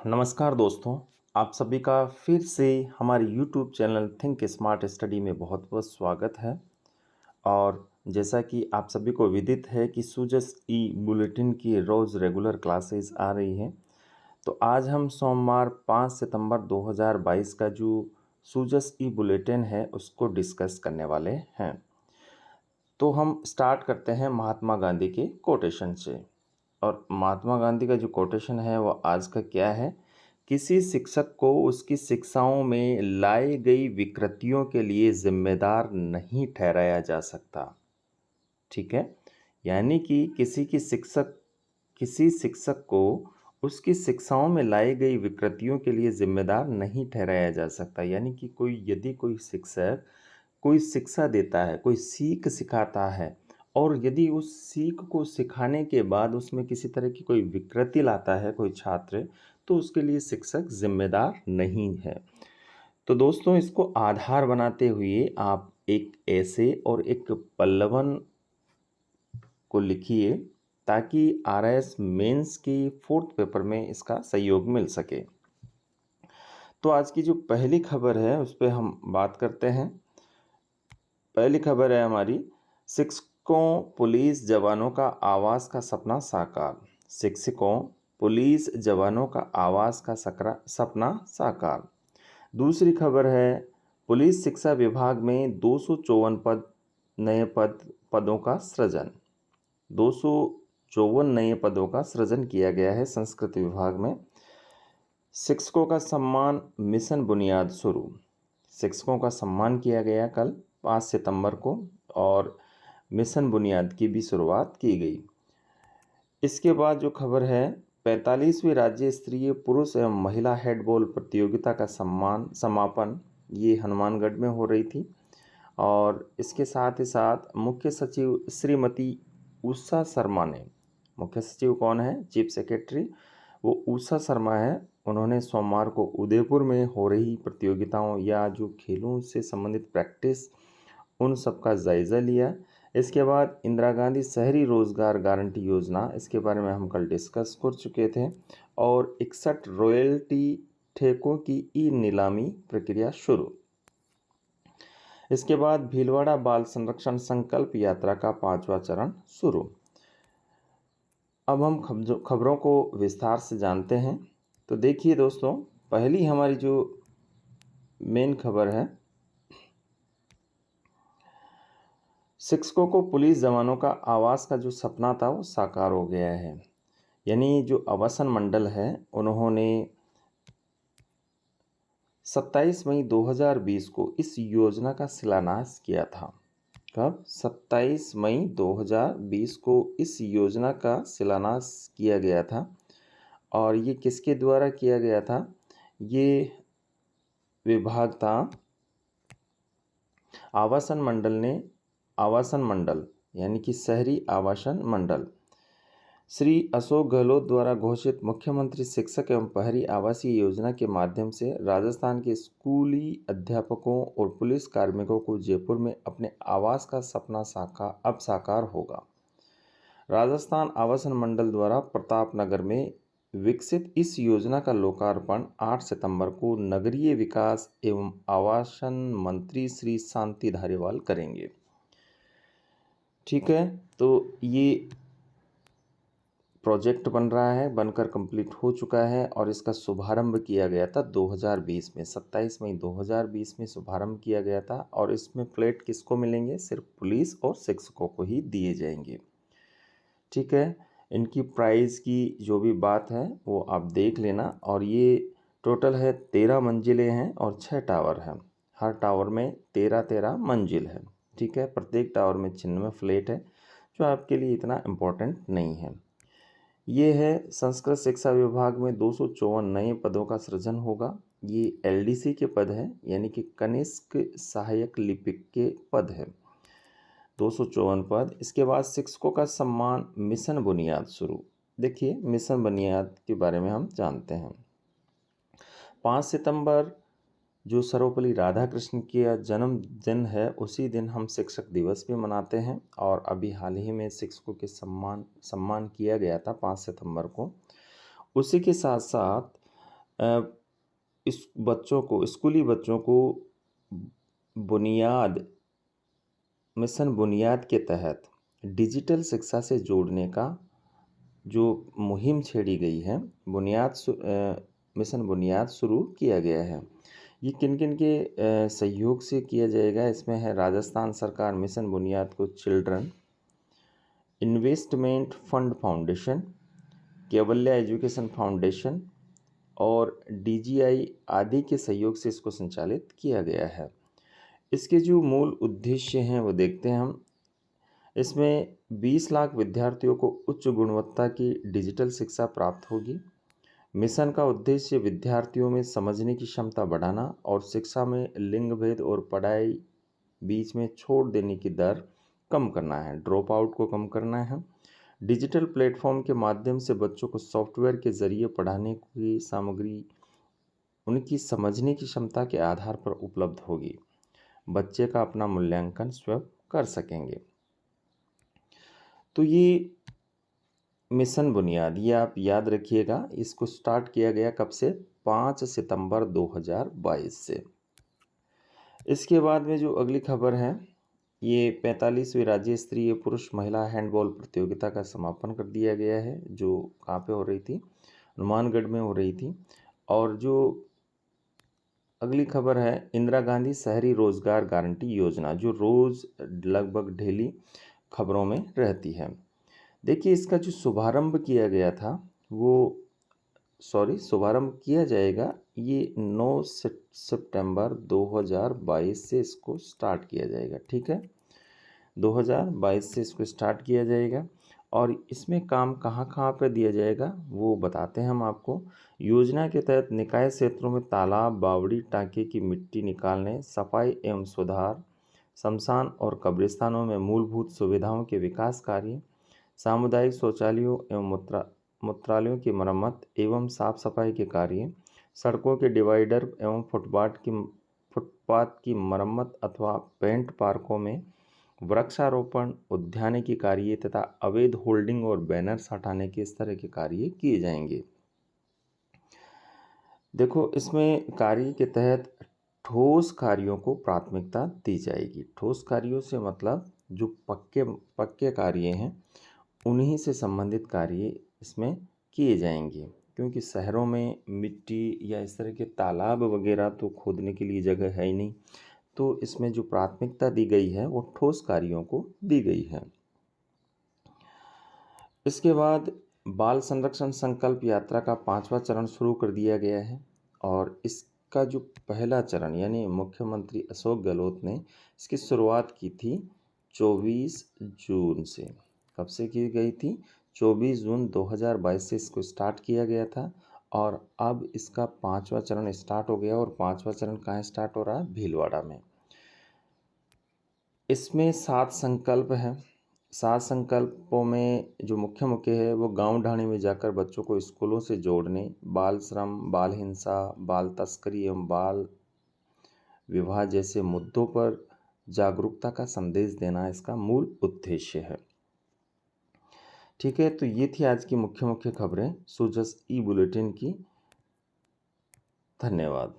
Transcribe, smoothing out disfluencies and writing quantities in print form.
नमस्कार दोस्तों, आप सभी का फिर से हमारे YouTube channel think smart study में बहुत बहुत स्वागत है। और जैसा कि आप सभी को विदित है कि सूजस ई बुलेटिन की रोज़ रेगुलर क्लासेस आ रही हैं। तो आज हम सोमवार 5 सितंबर 2022 का जो सूजस ई बुलेटिन है उसको डिस्कस करने वाले हैं। तो हम स्टार्ट करते हैं महात्मा गांधी के कोटेशन से। और महात्मा गांधी का जो कोटेशन है वो आज का क्या है? किसी शिक्षक को उसकी शिक्षाओं में लाई गई विकृतियों के लिए जिम्मेदार नहीं ठहराया जा सकता। ठीक है, यानी कि किसी शिक्षक को उसकी शिक्षाओं में लाई गई विकृतियों के लिए जिम्मेदार नहीं ठहराया जा सकता। यानी कि यदि कोई शिक्षक कोई शिक्षा देता है, कोई सीख सिखाता है, और यदि उस सीख को सिखाने के बाद उसमें किसी तरह की कोई विकृति लाता है कोई छात्र, तो उसके लिए शिक्षक जिम्मेदार नहीं है। तो दोस्तों, इसको आधार बनाते हुए आप एक ऐसे और एक पल्लवन को लिखिए ताकि आरआईएस मेंस की 4th पेपर में इसका सहयोग मिल सके। तो आज की जो पहली खबर है उस पर हम बात करते हैं। पहली खबर है हमारी, शिक्षकों पुलिस जवानों का आवास का सपना साकार। शिक्षकों पुलिस जवानों का आवास का सपना साकार। दूसरी खबर है, पुलिस शिक्षा विभाग में 254 नए पदों का सृजन। 254 नए पदों का सृजन किया गया है संस्कृत विभाग में। शिक्षकों का सम्मान मिशन बुनियाद शुरू। शिक्षकों का सम्मान किया गया कल 5 सितंबर को, और मिशन बुनियाद की भी शुरुआत की गई। इसके बाद जो खबर है, 45वीं राज्य स्तरीय पुरुष एवं महिला हेडबॉल प्रतियोगिता का समापन ये हनुमानगढ़ में हो रही थी। और इसके साथ ही साथ मुख्य सचिव श्रीमती उषा शर्मा ने, मुख्य सचिव कौन है? चीफ सेक्रेटरी, वो उषा शर्मा है। उन्होंने सोमवार को उदयपुर में हो रही प्रतियोगिताओं या जो खेलों से संबंधित प्रैक्टिस उन सब का जायज़ा लिया। इसके बाद इंदिरा गांधी शहरी रोजगार गारंटी योजना, इसके बारे में हम कल डिस्कस कर चुके थे। और 61 रॉयल्टी ठेकों की ई नीलामी प्रक्रिया शुरू। इसके बाद भीलवाड़ा बाल संरक्षण संकल्प यात्रा का 5वां चरण शुरू। अब हम खबरों को विस्तार से जानते हैं। तो देखिए दोस्तों, पहली हमारी जो मेन खबर है, शिक्षकों को पुलिस जवानों का आवास का जो सपना था वो साकार हो गया है। यानी जो आवासन मंडल है उन्होंने 27 मई 2020 को इस योजना का शिलान्यास किया था। कब? 27 मई 2020 को इस योजना का शिलान्यास किया गया था। और ये किसके द्वारा किया गया था? ये विभाग था आवासन मंडल यानी कि शहरी आवासन मंडल। श्री अशोक गहलोत द्वारा घोषित मुख्यमंत्री शिक्षक एवं पहरी आवासीय योजना के माध्यम से राजस्थान के स्कूली अध्यापकों और पुलिस कार्मिकों को जयपुर में अपने आवास का सपना अब साकार होगा। राजस्थान आवासन मंडल द्वारा प्रतापनगर में विकसित इस योजना का लोकार्पण 8 सितंबर को नगरीय विकास एवं आवासन मंत्री श्री शांति धारीवाल करेंगे। ठीक है, तो ये प्रोजेक्ट बन रहा है, बनकर कंप्लीट हो चुका है और इसका शुभारंभ किया गया था 2020 में। 27 मई 2020 में शुभारंभ किया गया था। और इसमें फ्लैट किसको मिलेंगे? सिर्फ पुलिस और शिक्षकों को ही दिए जाएंगे। ठीक है, इनकी प्राइस की जो भी बात है वो आप देख लेना। और ये टोटल है 13 मंजिलें हैं और 6 टावर हैं। हर टावर में 13 मंजिल है। ठीक है, प्रत्येक टावर में 96 फ्लैट है, जो आपके लिए इतना इम्पोर्टेंट नहीं है। ये है संस्कृत शिक्षा विभाग में 254 नए पदों का सृजन होगा। ये एलडीसी के पद हैं, यानी कि कनिष्क सहायक लिपिक के पद हैं, 254 पद। इसके बाद शिक्षकों का सम्मान मिशन बुनियाद शुरू। देखिए, मिशन बुनियाद के बारे में हम जानते हैं। 5 सितंबर जो सर्वपल्ली राधाकृष्ण का जन्मदिन है, उसी दिन हम शिक्षक दिवस भी मनाते हैं। और अभी हाल ही में शिक्षकों के सम्मान किया गया था 5 सितंबर को। उसी के साथ साथ इस बच्चों को, स्कूली बच्चों को बुनियाद मिशन बुनियाद के तहत डिजिटल शिक्षा से जोड़ने का जो मुहिम छेड़ी गई है, मिशन बुनियाद शुरू किया गया है। ये किन-किन के सहयोग से किया जाएगा? इसमें है राजस्थान सरकार मिशन बुनियाद को Children Investment Fund Foundation, Kaivalya Education Foundation और डीजीआई आदि के सहयोग से इसको संचालित किया गया है। इसके जो मूल उद्देश्य हैं वो देखते हैं हम। इसमें 20 लाख विद्यार्थियों को उच्च गुणवत्ता की डिजिटल शिक्षा प्राप्त होगी। मिशन का उद्देश्य विद्यार्थियों में समझने की क्षमता बढ़ाना और शिक्षा में लिंग भेद और पढ़ाई बीच में छोड़ देने की दर कम करना है, ड्रॉप आउट को कम करना है। डिजिटल प्लेटफॉर्म के माध्यम से बच्चों को सॉफ्टवेयर के जरिए पढ़ाने की सामग्री उनकी समझने की क्षमता के आधार पर उपलब्ध होगी। बच्चे का अपना मूल्यांकन स्वयं कर सकेंगे। तो ये मिशन बुनियाद, ये आप याद रखिएगा, इसको स्टार्ट किया गया कब से? 5 सितंबर 2022 से। इसके बाद में जो अगली खबर है, ये 45वीं राज्य स्तरीय पुरुष महिला हैंडबॉल प्रतियोगिता का समापन कर दिया गया है, जो कहाँ पे हो रही थी? हनुमानगढ़ में हो रही थी। और जो अगली खबर है, इंदिरा गांधी शहरी रोजगार गारंटी योजना, जो रोज़ लगभग डेली खबरों में रहती है। देखिए, इसका जो शुभारंभ किया गया था वो शुभारंभ किया जाएगा, ये 9 सितंबर 2022 से इसको स्टार्ट किया जाएगा। ठीक है, 2022 से इसको स्टार्ट किया जाएगा। और इसमें काम कहाँ कहाँ पर दिया जाएगा वो बताते हैं हम आपको। योजना के तहत निकाय क्षेत्रों में तालाब, बावड़ी, टाँके की मिट्टी निकालने, सफाई एवं सुधार, शमशान और कब्रिस्तानों में मूलभूत सुविधाओं के विकास कार्य, सामुदायिक शौचालयों एवं मूत्रालयों की मरम्मत एवं साफ सफाई के कार्य, सड़कों के डिवाइडर एवं फुटपाथ की मरम्मत अथवा पेंट, पार्कों में वृक्षारोपण, उद्यानिकी कार्य तथा अवैध होल्डिंग और बैनर्स हटाने के इस तरह के कार्य किए जाएंगे। देखो, इसमें कार्य के तहत ठोस कार्यों को प्राथमिकता दी जाएगी। ठोस कार्यों से मतलब जो पक्के कार्य हैं उन्हीं से संबंधित कार्य इसमें किए जाएंगे, क्योंकि शहरों में मिट्टी या इस तरह के तालाब वगैरह तो खोदने के लिए जगह है ही नहीं, तो इसमें जो प्राथमिकता दी गई है वो ठोस कार्यों को दी गई है। इसके बाद बाल संरक्षण संकल्प यात्रा का 5वां चरण शुरू कर दिया गया है। और इसका जो पहला चरण यानी मुख्यमंत्री अशोक गहलोत ने इसकी शुरुआत की थी 24 जून से। कब से की गई थी? 24 जून 2022 से इसको स्टार्ट किया गया था। और अब इसका 5वां चरण स्टार्ट हो गया। और 5वां चरण कहाँ स्टार्ट हो रहा है? भीलवाड़ा में। इसमें 7 संकल्प हैं। 7 संकल्पों में जो मुख्य है वो गांव ढाणी में जाकर बच्चों को स्कूलों से जोड़ने, बाल श्रम, बाल हिंसा, बाल तस्करी एवं बाल विवाह जैसे मुद्दों पर जागरूकता का संदेश देना इसका मूल उद्देश्य है। ठीक है, तो ये थी आज की मुख्य खबरें सूजस ई बुलेटिन की। धन्यवाद।